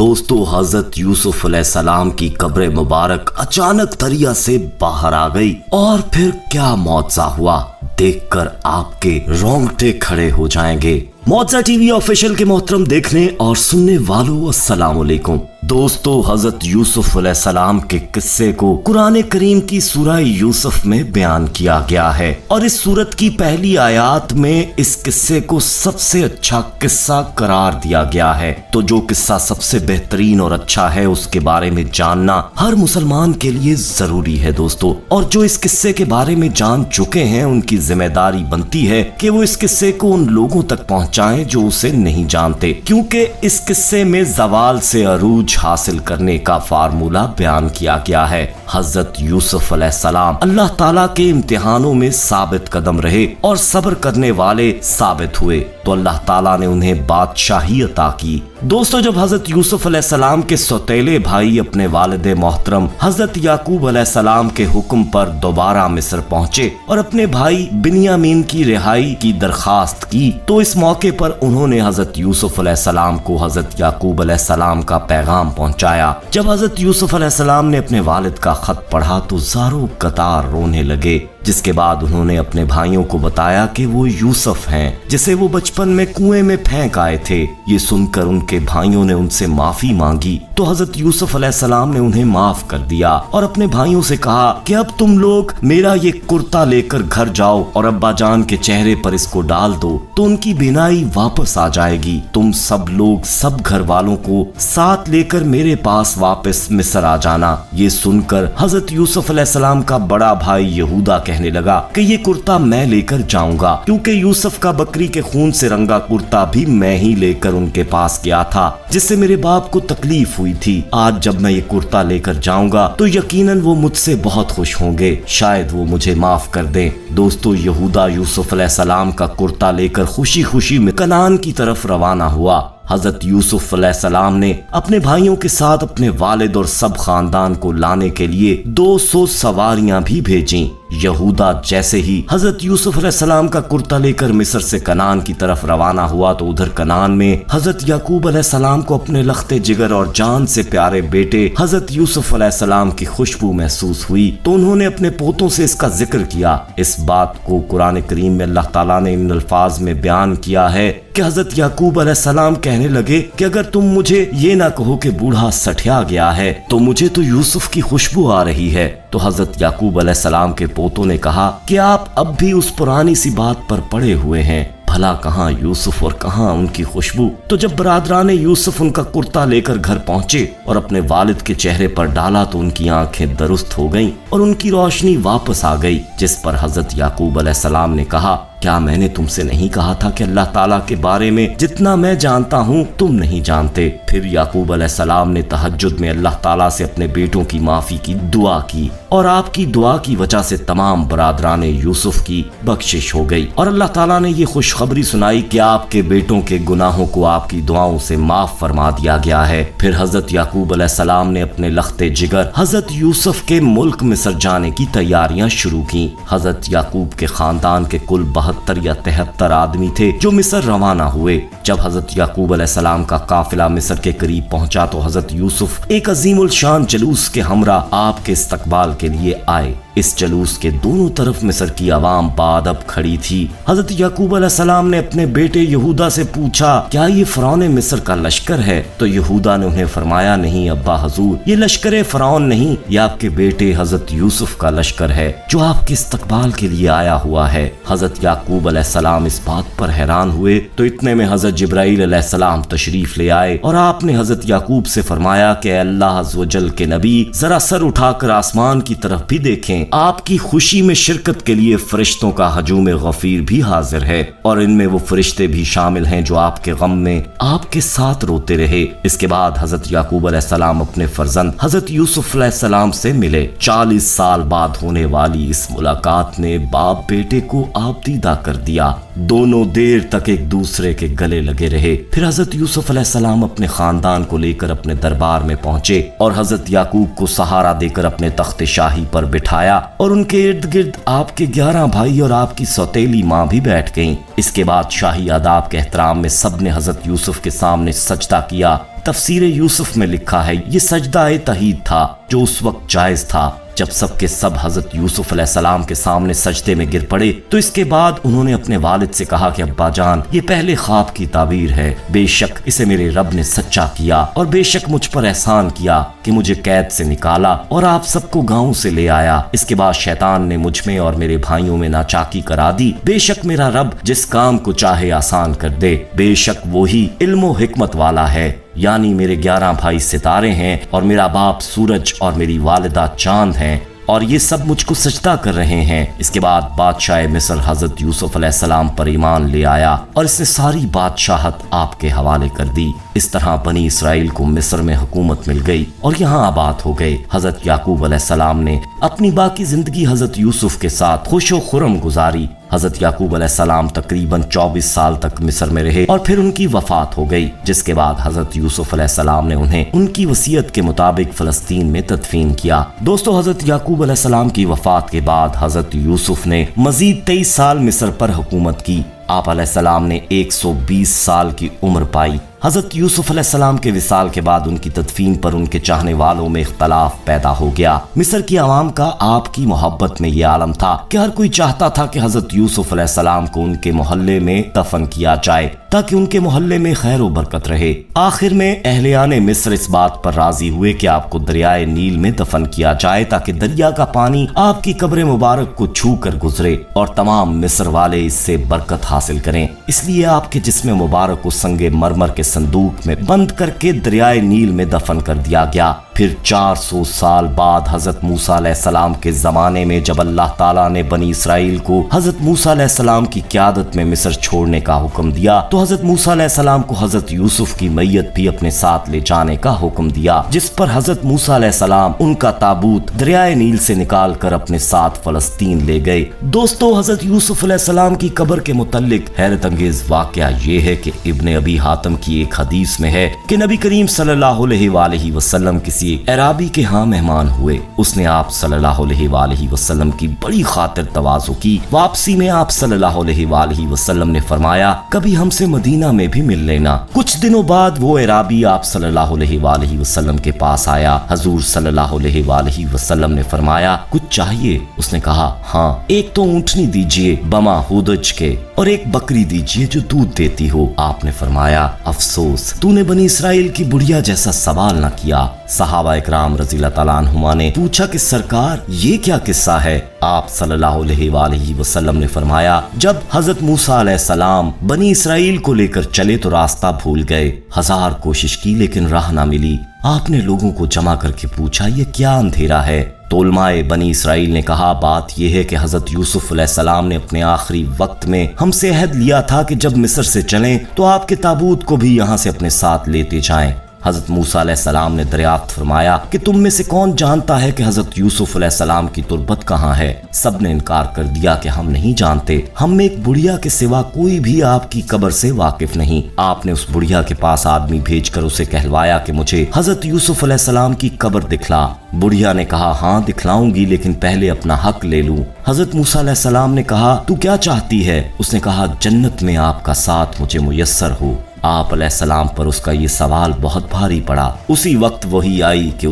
दोस्तों हजरत यूसुफ अलैहिस्सलाम की कब्र मुबारक अचानक दरिया से बाहर आ गई और फिर क्या मौजज़ा हुआ देखकर आपके रोंगटे खड़े हो जाएंगे। मौजज़ा टीवी ऑफिशियल के मोहतरम देखने और सुनने वालों अस्सलाम वालेकुम। दोस्तों हजरत यूसुफ अलैहिस्सलाम के किस्से को कुरान करीम की सूरह यूसुफ में बयान किया गया है और इस सूरत की पहली आयत में इस किस्से को सबसे अच्छा किस्सा करार दिया गया है। तो जो किस्सा सबसे बेहतरीन और अच्छा है उसके बारे में जानना हर मुसलमान के लिए जरूरी है दोस्तों। और जो इस किस्से के बारे में जान चुके हैं उनकी जिम्मेदारी बनती है कि वो इस किस्से को उन लोगों तक पहुंचाएं जो उसे नहीं जानते, क्योंकि इस किस्से में ज़वाल से अरूज हासिल करने का फार्मूला बयान किया गया है। हजरत यूसुफ अलैहिस्सलाम अल्लाह ताला के इम्तिहानों में साबित कदम रहे और सब्र करने वाले साबित हुए तो अल्लाह ताला ने उन्हें बादशाही अता की। दोस्तों जब हजरत यूसुफ अलैहिस्सलाम के सौतेले भाई अपने वालिद मोहतरम हजरत याकूब अलैहिस्सलाम के हुक्म पर दोबारा मिस्र पहुंचे और अपने भाई बिन्यामीन की रिहाई की दरखास्त की तो इस मौके पर उन्होंने हजरत यूसुफ अलैहिस्सलाम को हजरत याकूब अलैहिस्सलाम का पैगाम पहुंचाया। जब हजरत यूसुफ अलैहिस्सलाम ने अपने वालिद का खत पढ़ा तो ज़ारो कतार रोने लगे, जिसके बाद उन्होंने अपने भाइयों को बताया कि वो यूसुफ हैं जिसे वो बचपन में कुएं में फेंक आए थे। ये सुनकर उनके भाइयों ने उनसे माफी मांगी तो हजरत यूसुफ अलैहिस्सलाम ने उन्हें माफ कर दिया और अपने भाइयों से कहा कि अब तुम लोग मेरा ये कुर्ता लेकर घर जाओ और अब्बा जान के चेहरे पर इसको डाल दो तो उनकी बीनाई वापस आ जाएगी। तुम सब लोग सब घर वालों को साथ लेकर मेरे पास वापस मिस्र आ जाना। ये सुनकर हजरत यूसुफ अलैहिस्सलाम का बड़ा भाई यहूदा कहने लगा कि ये कुर्ता मैं लेकर जाऊंगा, क्योंकि यूसुफ का बकरी के खून से रंगा कुर्ता भी मैं ही लेकर उनके पास गया था जिससे मेरे बाप को तकलीफ हुई थी। आज जब मैं ये कुर्ता लेकर जाऊंगा तो यकीनन वो मुझसे बहुत खुश होंगे, शायद वो मुझे माफ कर दें। दोस्तों यहूदा यूसुफ अलैहिस्सलाम का कुर्ता लेकर खुशी खुशी में कनान की तरफ रवाना हुआ। हजरत यूसुफ अलैहिस्सलाम ने अपने भाइयों के साथ अपने वालिद और सब खानदान को लाने के लिए 200 सवारियां भी भेजीं। यहूदा जैसे ही हजरत यूसुफ अलैहिस्सलाम का कुर्ता लेकर मिस्र से कनान की तरफ रवाना हुआ तो उधर कनान में हजरत याकूब अलैहिस्सलाम को अपने लख्ते जिगर और जान से प्यारे बेटे हजरत यूसुफ अलैहिस्सलाम की खुशबू महसूस हुई तो उन्होंने अपने पोतों से इसका जिक्र किया। इस बात को कुरान करीम में अल्लाह ताला ने इन अल्फाज में बयान किया है कि हजरत याकूब अलैहिस्सलाम कहने लगे कि अगर तुम मुझे ये ना कहो कि बूढ़ा सठिया गया है तो मुझे तो यूसुफ की खुशबू आ रही है। तो हजरत याकूब अलैहिस्सलाम के पोतों ने कहा कि आप अब भी उस पुरानी सी बात पर पड़े हुए हैं, भला कहाँ यूसुफ और कहाँ उनकी खुशबू। तो जब बरादरान यूसुफ उनका कुर्ता लेकर घर पहुंचे और अपने वालिद के चेहरे पर डाला तो उनकी आंखें दुरुस्त हो गईं और उनकी रोशनी वापस आ गई। जिस पर हजरत याकूब अलैहिस्सलाम ने कहा, क्या मैंने तुमसे नहीं कहा था कि अल्लाह ताला के बारे में जितना मैं जानता हूँ तुम नहीं जानते। फिर याकूब अलैहिस्सलाम ने तहज्जुद में अल्लाह ताला से अपने बेटों की माफी की दुआ की और आपकी दुआ की वजह से तमाम बरादरान यूसुफ की बख्शिश हो गई और अल्लाह ताला ने ये खुशखबरी सुनाई कि आपके बेटों के गुनाहों को आपकी दुआओं से माफ फरमा दिया गया है। फिर हजरत याकूब अलैहिस्सलाम ने अपने लख्ते जिगर हजरत यूसुफ के मुल्क मिस्र जाने की तैयारियां शुरू की। हजरत याकूब के खानदान के कुल 72 या 73 आदमी थे जो मिस्र रवाना हुए। जब हजरत याकूब अलैहिस्सलाम का काफिला मिस्र के करीब पहुंचा तो हजरत यूसुफ एक अजीमुल शान जलूस के हमरा आपके इस्तकबाल के लिए आए। इस जलूस के दोनों तरफ मिस्र की आवाम बाअदब खड़ी थी। हजरत याकूब अलैहिस्सलाम ने अपने बेटे यहूदा से पूछा, क्या ये फरौन मिस्र का लश्कर है? तो यहूदा ने उन्हें फरमाया, नहीं अब्बा हजूर, ये लश्कर फरौन नहीं, ये आपके बेटे हजरत यूसुफ का लश्कर है जो आपके इस्तकबाल के लिए आया हुआ है। हजरत याकूब अलैहिस्सलाम इस बात पर हैरान हुए तो इतने में हजरत जिब्राइल अलैहिस्सलाम तशरीफ ले आए और आपने हजरत याकूब से फरमाया कि अल्लाह अज़्ज़ व जल के नबी जरा सर उठाकर आसमान की तरफ भी देखें, आपकी खुशी में शिरकत के लिए फरिश्तों का हजूम गफीर भी हाजिर है और इनमें वो फरिश्ते भी शामिल हैं जो आपके गम में आपके साथ रोते रहे। इसके बाद हजरत याकूब अलैहिस्सलाम अपने फर्जंद हजरत यूसुफ अलैहिस्सलाम से मिले। 40 साल बाद होने वाली इस मुलाकात ने बाप बेटे को आबदीदा कर दिया। दोनों देर तक एक दूसरे के गले लगे रहे। फिर हजरत यूसुफ अलैहिस्सलाम अपने खानदान को लेकर अपने दरबार में पहुंचे और हजरत याकूब को सहारा देकर अपने तख्त शाही पर बिठाया और उनके इर्द गिर्द आपके 11 भाई और आपकी सौतेली माँ भी बैठ गईं। इसके बाद शाही आदाब के एहतराम में सबने हजरत यूसुफ के सामने सजदा किया। तफसीर यूसुफ में लिखा है ये सजदा तहीद था जो उस वक्त जायज था। जब सबके सब हजरत यूसुफ अलैहिस्सलाम के सामने सजदे में गिर पड़े तो इसके बाद उन्होंने अपने वालिद से कहा कि अब्बा जान, ये पहले ख्वाब की ताबीर है। बेशक इसे मेरे रब ने सच्चा किया और बेशक मुझ पर एहसान किया कि मुझे कैद से निकाला और आप सबको गांव से ले आया। इसके बाद शैतान ने मुझ में और मेरे भाइयों में नाचाकी करा दी। बेशक मेरा रब जिस काम को चाहे आसान कर दे, बेशक वही इल्म हिकमत वाला है। यानी मेरे 11 भाई सितारे हैं और मेरा बाप सूरज और मेरी वालिदा चांद हैं और ये सब मुझको सजदा कर रहे हैं। इसके बाद बादशाह मिस्र हजरत यूसुफ अलैहिस्सलाम पर ईमान ले आया और इसने सारी बादशाहत आपके हवाले कर दी। इस तरह बनी इसराइल को मिस्र में हुकूमत मिल गई और यहाँ आबाद हो गए। हजरत याकूब अलैहिस्सलाम ने अपनी बाकी जिंदगी हजरत यूसुफ के साथ खुशो खुरम गुजारी। हजरत याकूब अलैहिस्सलाम तकरीबन 24 साल तक मिस्र में रहे और फिर उनकी वफात हो गई, जिसके बाद हजरत यूसुफ अलैहिस्सलाम ने उन्हें उनकी वसीयत के मुताबिक फलस्तीन में तदफीन किया। दोस्तों, हजरत याकूब अलैहिस्सलाम की वफात के बाद हजरत यूसुफ ने मजीद 23 साल मिस्र पर हुकूमत की। आप अलैहिस्सलाम ने 120 साल की उम्र पाई। हजरत यूसुफ अलैहिस्सलाम के विसाल के बाद उनकी तदफीन पर उनके चाहने वालों में इख्तलाफ पैदा हो गया। मिस्र की आवाम का आपकी मोहब्बत में ये आलम था कि हर कोई चाहता था कि हजरत यूसुफ अलैहिस्सलाम को उनके मोहल्ले में दफन किया जाए ताकि उनके मोहल्ले में खैर व बरकत रहे। आखिर में अहलियाने मिस्र इस बात पर राजी हुए कि आपको दरियाए नील में दफन किया जाए ताकि दरिया का पानी आपकी कब्र मुबारक को छू कर गुजरे और तमाम मिस्र वाले इससे बरकत हासिल करें। इसलिए आपके जिस्म मुबारक को संगे मरमर के संदूक में बंद करके दरियाए नील में दफन कर दिया गया। फिर 400 साल बाद हजरत मूसा अलैहिस्सलाम के जमाने में जब अल्लाह ताला ने बनी इसराइल को हजरत मूसा अलैहिस्सलाम की क़यादत में मिस्र छोड़ने का हुक्म दिया तो हजरत मूसा अलैहिस्सलाम को हजरत यूसुफ की मैयत भी अपने साथ ले जाने का हुक्म दिया, जिस पर हजरत मूसा अलैहिस्सलाम उनका ताबूत दरियाए नील से निकाल कर अपने साथ फलस्तीन ले गए। दोस्तों, हजरत यूसुफ अलैहिस्सलाम की कब्र के मुतल्लिक हैरत अंगेज वाकया ये है कि इब्ने अबी हातिम की एक हदीस में है कि नबी करीम सल्लल्लाहु अलैहि वसल्लम किसी अराबी के यहाँ मेहमान हुए। उसने आप सल्लल्लाहु अलैहि वसल्लम की बड़ी खातिर तवाज़ु की। वापसी में आप सल्लल्लाहु अलैहि वसल्लम ने फरमाया, कभी हमसे मदीना में भी मिल लेना। कुछ दिनों बाद वो अराबी आप सल्लल्लाहु अलैहि वसल्लम के पास आया। हजूर सल्लल्लाहु अलैहि वसल्लम ने फरमाया, कुछ चाहिए? उसने कहा, हाँ, एक तो ऊँटनी दीजिए बमा हुदज के और एक बकरी दीजिए जो दूध देती हो। आपने फरमाया, अफसोस तूने बनी इसराइल की बुढ़िया जैसा सवाल न किया। सहाबा इकराम रज़ियल्लाहु ताला अन्हुमा ने पूछा कि सरकार ये क्या किस्सा है? आप सल्लल्लाहु अलैहि वसल्लम ने फरमाया, जब हजरत मूसा अलैहिस्सलाम बनी इसराइल को लेकर चले तो रास्ता भूल गए। 1000 कोशिश की लेकिन राह ना मिली। आपने लोगों को जमा करके पूछा, ये क्या अंधेरा है? तोलमाए बनी इसराइल ने कहा, बात यह है कि हजरत यूसुफ अलैहिस्सलाम ने अपने आखिरी वक्त में हमसे अहद लिया था कि जब मिस्र से चलें तो आपके ताबूत को भी यहाँ से अपने साथ लेते जाएं। हजरत मूसा अलैहिस्सलाम ने दरियाफ्त फरमाया कि तुम में से कौन जानता है कि हजरत यूसुफ अलैहिस्सलाम की तुरबत कहाँ है? सब ने इनकार कर दिया कि हम नहीं जानते, हम में एक बुढ़िया के सिवा कोई भी आपकी कब्र से वाकिफ नहीं। आपने उस बुढ़िया के पास आदमी भेजकर उसे कहलवाया कि मुझे हजरत यूसुफ अलैहिस्सलाम की कब्र दिखला। बुढ़िया ने कहा, हाँ दिखलाऊंगी, लेकिन पहले अपना हक ले लूं। हजरत मूसा अलैहिस्सलाम ने कहा, तू क्या चाहती है? उसने कहा, जन्नत में आपका साथ मुझे मुयस्सर हो। आप अलैहिस्सलाम पर उसका ये सवाल बहुत भारी पड़ा। उसी वक्त वही आई कि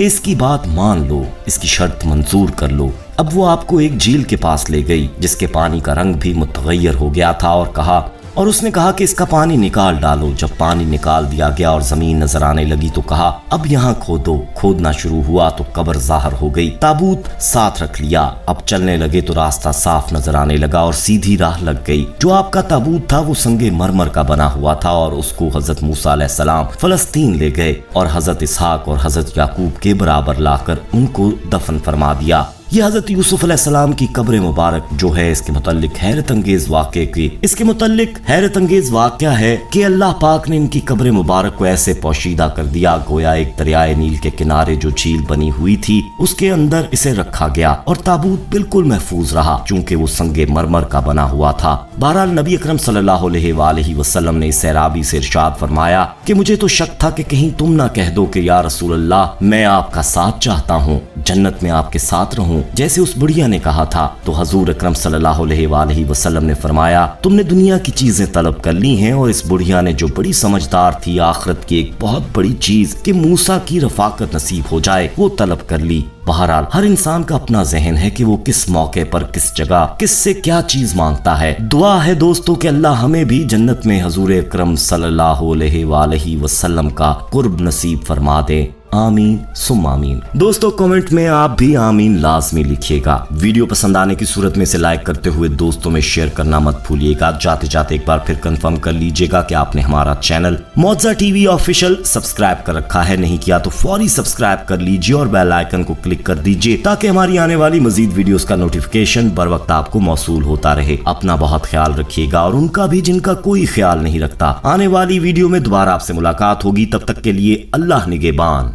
इसकी बात मान लो, इसकी शर्त मंजूर कर लो। अब वो आपको एक झील के पास ले गई जिसके पानी का रंग भी मुतगय्यर हो गया था और उसने कहा कि इसका पानी निकाल डालो। जब पानी निकाल दिया गया और जमीन नजर आने लगी तो कहा, अब यहाँ खोदो। खोदना शुरू हुआ तो कब्र जाहिर हो गई। ताबूत साथ रख लिया। अब चलने लगे तो रास्ता साफ नजर आने लगा और सीधी राह लग गई। जो आपका ताबूत था वो संगे मरमर का बना हुआ था और उसको हजरत मूसा अलैहिस्सलाम फलस्तीन ले गए और हजरत इसहाक और हजरत याकूब के बराबर लाकर उनको दफन फरमा दिया। ये हजरत यूसुफ अलैहिस्सलाम की कब्र मुबारक जो है इसके मुतालिक हैरत अंगेज वाक़या है कि अल्लाह पाक ने इनकी कब्र मुबारक को ऐसे पोशीदा कर दिया गोया एक दरियाए नील के किनारे जो झील बनी हुई थी उसके अंदर इसे रखा गया और ताबूत बिल्कुल महफूज रहा चूंकि वो संगे मरमर का बना हुआ था। बहरहाल नबी अकरम सल्लल्लाहु अलैहि वसल्लम ने इस सैराबी से इरशाद फरमाया कि मुझे तो शक था कि कहीं तुम ना कह दो कि या रसूल अल्लाह मैं आपका साथ चाहता हूँ, जन्नत में आपके साथ रहूं जैसे उस बुढ़िया ने कहा था। तो हजूर अकरम सल्लल्लाहु अलैहि वसल्लम ने फरमाया तुमने दुनिया की चीजें तलब कर ली हैं और इस बुढ़िया ने जो बड़ी समझदार थी आखिरत की एक बहुत बड़ी चीज कि मूसा की रफाकत नसीब हो जाए वो तलब कर ली। बहरहाल हर इंसान का अपना जहन है कि वो किस मौके पर किस जगह किससे क्या चीज मांगता है। दुआ है दोस्तों कि अल्लाह हमें भी जन्नत में हजूर अकरम सल्लल्लाहु अलैहि वसल्लम का कुर्ब नसीब फरमा दे। आमीन सुम आमीन। दोस्तों कमेंट में आप भी आमीन लाजमी लिखिएगा। वीडियो पसंद आने की सूरत में इसे लाइक करते हुए दोस्तों में शेयर करना मत भूलिएगा। जाते जाते एक बार फिर कंफर्म कर लीजिएगा कि आपने हमारा चैनल मौजा टीवी ऑफिशियल सब्सक्राइब कर रखा है, नहीं किया तो फौरी सब्सक्राइब कर लीजिए और बेल आइकन को क्लिक कर दीजिए ताकि हमारी आने वाली मजीद वीडियोस का नोटिफिकेशन बर वक्त आपको मौसूल होता रहे। अपना बहुत ख्याल रखिएगा और उनका भी जिनका कोई ख्याल नहीं रखता। आने वाली वीडियो में दोबारा आपसे मुलाकात होगी, तब तक के लिए अल्लाह निगहबान।